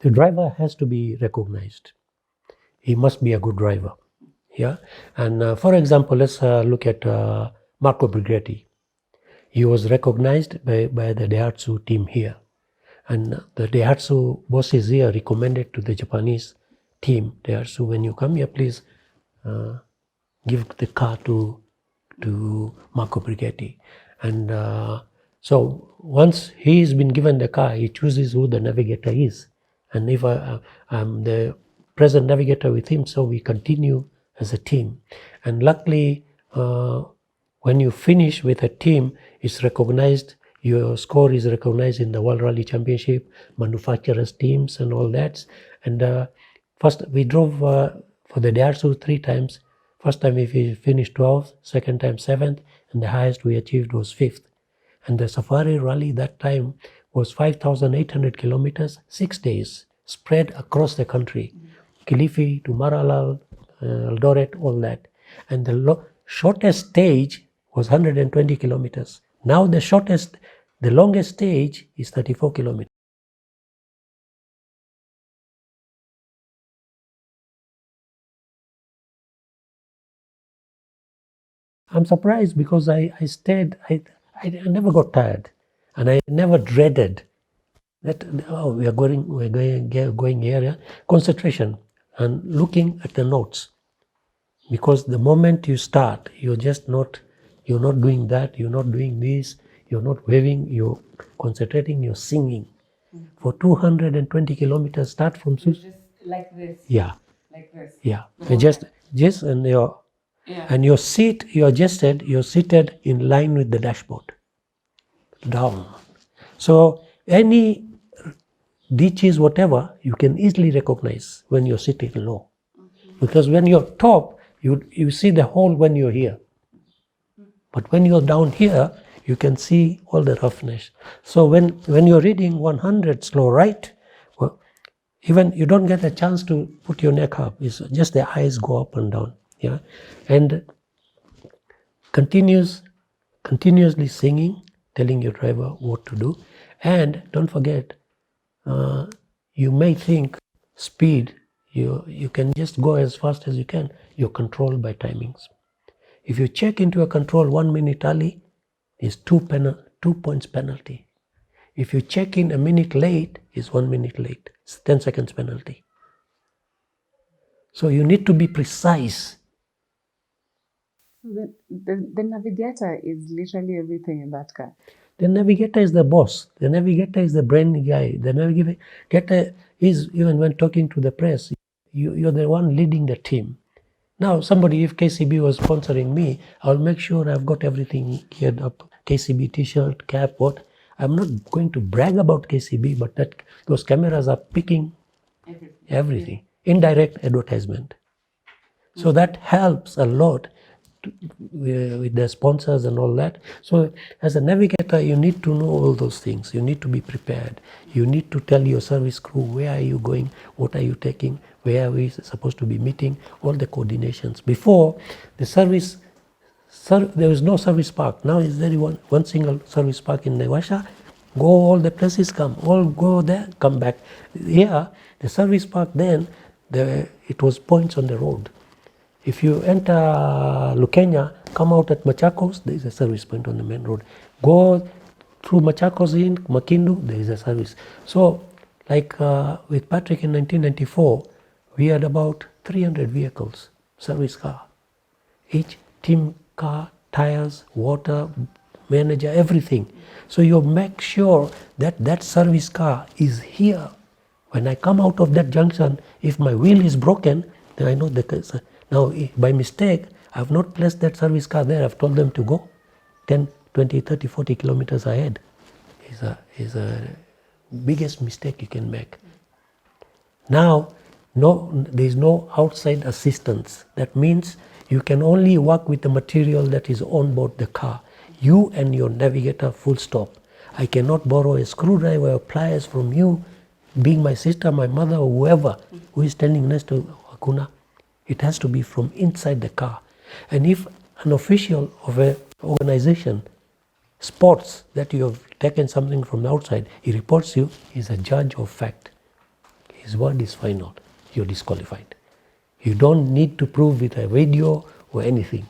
the driver has to be recognized. He must be a good driver. Yeah, and for example, let's look at Marco Brighetti. He was recognized by the Daihatsu team here, and the Daihatsu bosses here recommended to the Japanese team, Daihatsu, when you come here, please give the car to Marco Brighetti. And so once he's been given the car, he chooses who the navigator is. And if I'm the present navigator with him, so we continue as a team. And luckily, when you finish with a team, it's recognized, your score is recognized in the World Rally Championship, manufacturers teams and all that. And first we drove for the Daihatsu 3 times. First time we finished 12th, second time 7th, and the highest we achieved was 5th. And the Safari Rally that time was 5,800 kilometers, 6 days, spread across the country. Kilifi to Maralal, Eldoret, all that. And the shortest stage was 120 kilometers. Now the longest stage is 34 kilometers. I'm surprised because I stayed, I never got tired, and I never dreaded that, oh, we're going here. Concentration and looking at the notes, because the moment you start, you're not doing that, you're not doing this, you're not waving, you're concentrating, you're singing. For 220 kilometers, start from just like this. Yeah. Like this. Yeah. Just and your and your seat, you're seated in line with the dashboard. Down. So any ditches, whatever, you can easily recognize when you're sitting low. Because when you're top, you see the hole when you're here. But when you're down here, you can see all the roughness. So when you're reading 100 slow right, well, even you don't get a chance to put your neck up. It's just the eyes go up and down. Yeah, and continuously singing, telling your driver what to do. And don't forget, you may think speed, you can just go as fast as you can. You're controlled by timings. If you check into a control 1 minute early, is 2 points penalty. If you check in a minute late, is 1 minute late. It's 10 seconds penalty. So you need to be precise. The navigator is literally everything in that car. The navigator is the boss. The navigator is the brain guy. The navigator is, even when talking to the press, you're the one leading the team. Now, somebody, if KCB was sponsoring me, I'll make sure I've got everything geared up. KCB t-shirt, cap, what. I'm not going to brag about KCB, but those cameras are picking everything. Yeah. Indirect advertisement. So that helps a lot with the sponsors and all that. So as a navigator, you need to know all those things. You need to be prepared. You need to tell your service crew, where are you going, what are you taking, where are we supposed to be meeting, all the coordinations. Before, there was no service park. Now is there one single service park in Naivasha. Go all the places, all go there, come back. Here, the service park then, it was points on the road. If you enter Lukenya, come out at Machakos, there is a service point on the main road. Go through Machakos in Makindu, there is a service. So, like with Patrick in 1994, we had about 300 vehicles, service car. Each team car, tires, water, manager, everything. So you make sure that service car is here. When I come out of that junction, if my wheel is broken, then I know the. Now, by mistake, I have not placed that service car there. I've told them to go 10, 20, 30, 40 kilometers ahead. Is a biggest mistake you can make. Now, there is no outside assistance. That means you can only work with the material that is on board the car. You and your navigator, full stop. I cannot borrow a screwdriver or pliers from you, being my sister, my mother, or whoever who is standing next to Akuna. It has to be from inside the car. And if an official of an organization spots that you have taken something from the outside, he reports you, he's a judge of fact. his word is final. You're disqualified. You don't need to prove with a video or anything.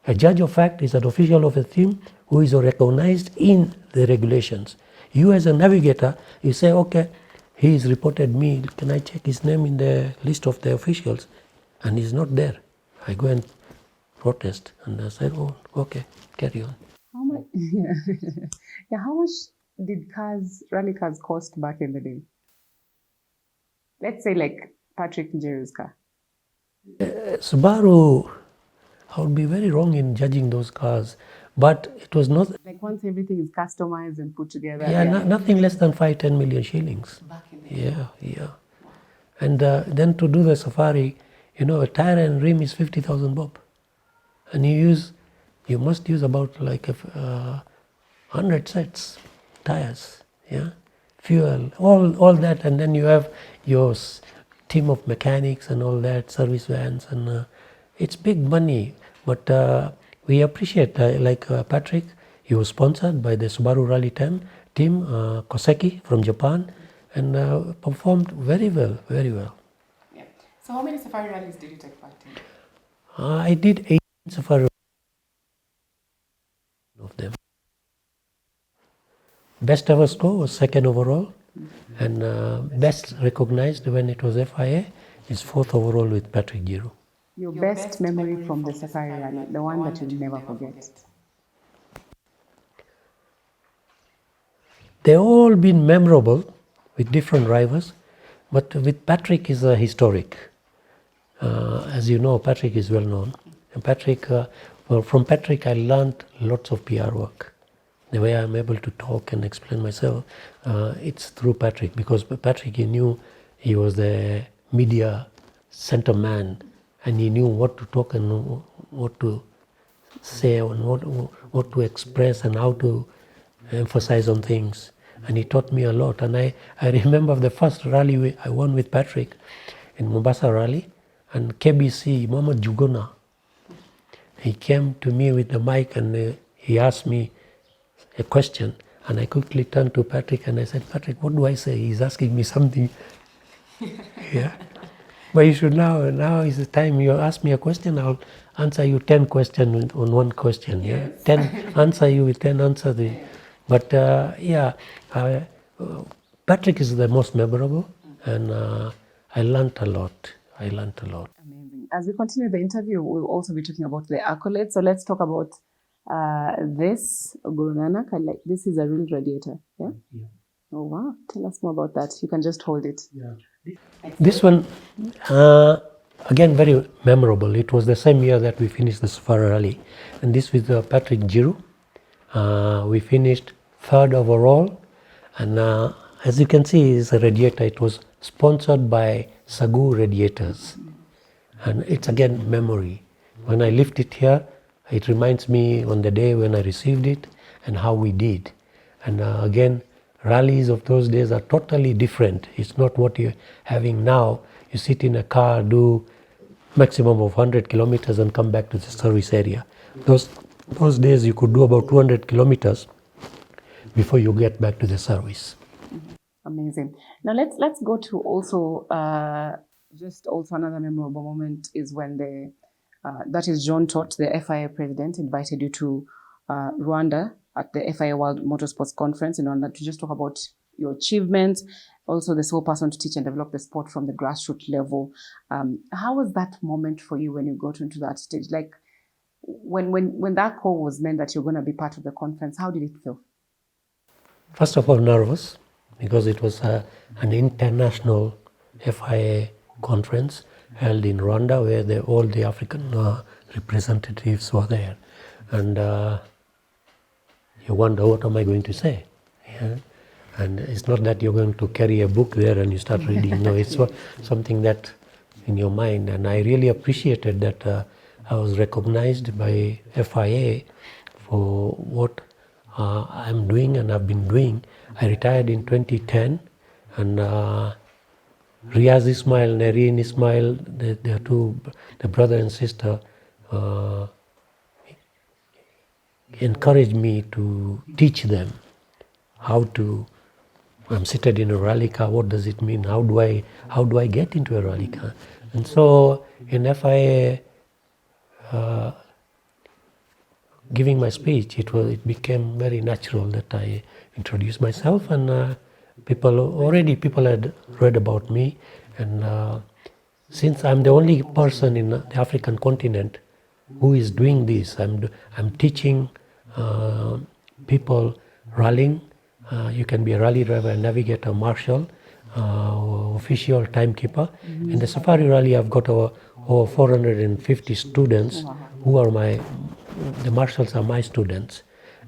A judge of fact is an official of a team who is recognized in the regulations. You as a navigator, you say, okay, he's reported me, can I check his name in the list of the officials? And he's not there. I go and protest, and I said, oh, okay, carry on. How much? Yeah. Yeah. How much did rally cars cost back in the day? Let's say like Patrick Njeru's car. Subaru, I would be very wrong in judging those cars, but it was not. Like once everything is customized and put together. Yeah, nothing less than 5-10 million shillings. Back in the day. Yeah. And then to do the safari, a tire and rim is 50,000 bob. And you must use about like 100 sets, tires, yeah, fuel, all that, and then you have your team of mechanics and all that, service vans, and it's big money. But we appreciate, Patrick, he was sponsored by the Subaru Rally team, Koseki from Japan, and performed very well, very well. Yeah. So how many safari rallies did you take part in? I did 18 safari of them. Best ever score was second overall, and best recognized when it was FIA is fourth overall with Patrick Giroux. Your best memory from the safari rally, the one that you'll never forget. They've all been memorable with different drivers, but with Patrick is a historic. As you know, Patrick is well known. And Patrick, from Patrick I learned lots of PR work. The way I'm able to talk and explain myself, it's through Patrick, because Patrick, he knew he was the media center man, and he knew what to talk and what to say and what to express and how to emphasize on things. And he taught me a lot. And I remember the first rally I won with Patrick in Mombasa Rally, and KBC, Muhammad Jugona, he came to me with the mic and he asked me a question, and I quickly turned to Patrick and I said, Patrick, what do I say? He's asking me something. Yeah. But you should now is the time you ask me a question, I'll answer you 10 questions on one question. Yeah, yes. 10 answer you with 10 answers. But Patrick is the most memorable, and I learned a lot. Amazing. As we continue the interview, we'll also be talking about the accolades. So let's talk about this Guru Nanak. This is a real radiator. Yeah? Oh wow! Tell us more about that. You can just hold it. Yeah. This one, again, very memorable. It was the same year that we finished the Safari Rally, and this with Patrick Giroux. We finished third overall, and as you can see, it's a radiator. It was sponsored by Sagu Radiators, and it's again memory. When I lift it here, it reminds me on the day when I received it and how we did. And again, rallies of those days are totally different. It's not what you're having now. You sit in a car, do maximum of 100 kilometers and come back to the service area. Those days you could do about 200 kilometers before you get back to the service. Amazing. Now let's go to also just also another memorable moment is when that is John Todt, the FIA president, invited you to Rwanda at the FIA World Motorsports Conference in order to just talk about your achievements, also the sole person to teach and develop the sport from the grassroots level. How was that moment for you when you got into that stage? Like when that call was meant that you're going to be part of the conference, how did it feel? First of all, nervous, because it was an international FIA conference held in Rwanda, where all the African representatives were there. And you wonder, what am I going to say? Yeah? And it's not that you're going to carry a book there and you start reading. No, it's something that in your mind. And I really appreciated that I was recognized by FIA for what I'm doing and I've been doing. I retired in 2010, and Riaz Ismail, Nareen Ismail, they are two, the brother and sister, encouraged me to teach them how to I'm seated in a rally car. What does it mean? How do I get into a rally car? And so in FIA, giving my speech, it became very natural that I introduced myself, and people had read about me, and since I'm the only person in the African continent who is doing this, I'm teaching people rallying. You can be a rally driver, navigator, marshal, official, timekeeper. In the safari rally, I've got over 450 students who are the marshals are my students,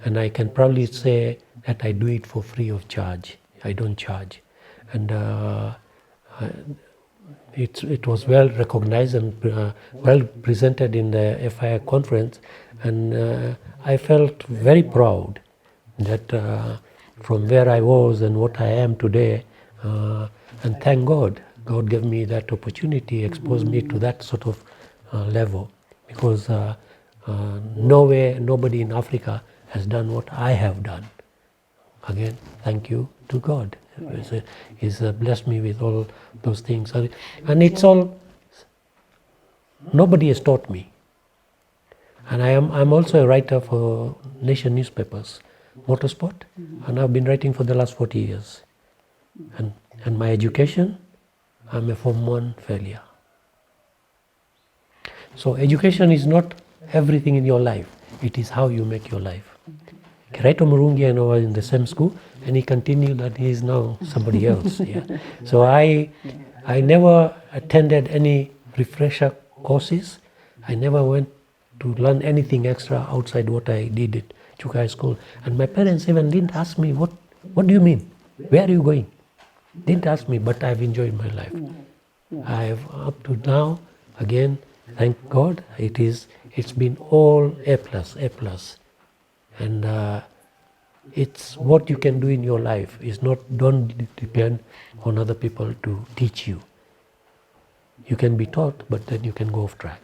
and I can proudly say that I do it for free of charge. I don't charge, and it was well recognized and well presented in the FIA conference, and I felt very proud that from where I was and what I am today, and thank God, God gave me that opportunity, exposed me to that sort of level, because nobody in Africa has done what I have done. Again, thank you to God. He's blessed me with all those things, and it's all, nobody has taught me. And I'm also a writer for nation newspapers, motorsport, and I've been writing for the last 40 years. And my education, I'm a Form 1 failure. So education is not everything in your life. It is how you make your life. Keraito Murungi and I were in the same school, and he continued that he is now somebody else. Yeah. So I never attended any refresher courses. I never went to learn anything extra outside what I did at Chukai School. And my parents even didn't ask me, what do you mean? Where are you going? Didn't ask me, but I've enjoyed my life. I've up to now, again, thank God, it's been all A+, A+. And it's what you can do in your life. Don't depend on other people to teach you. You can be taught, but then you can go off track.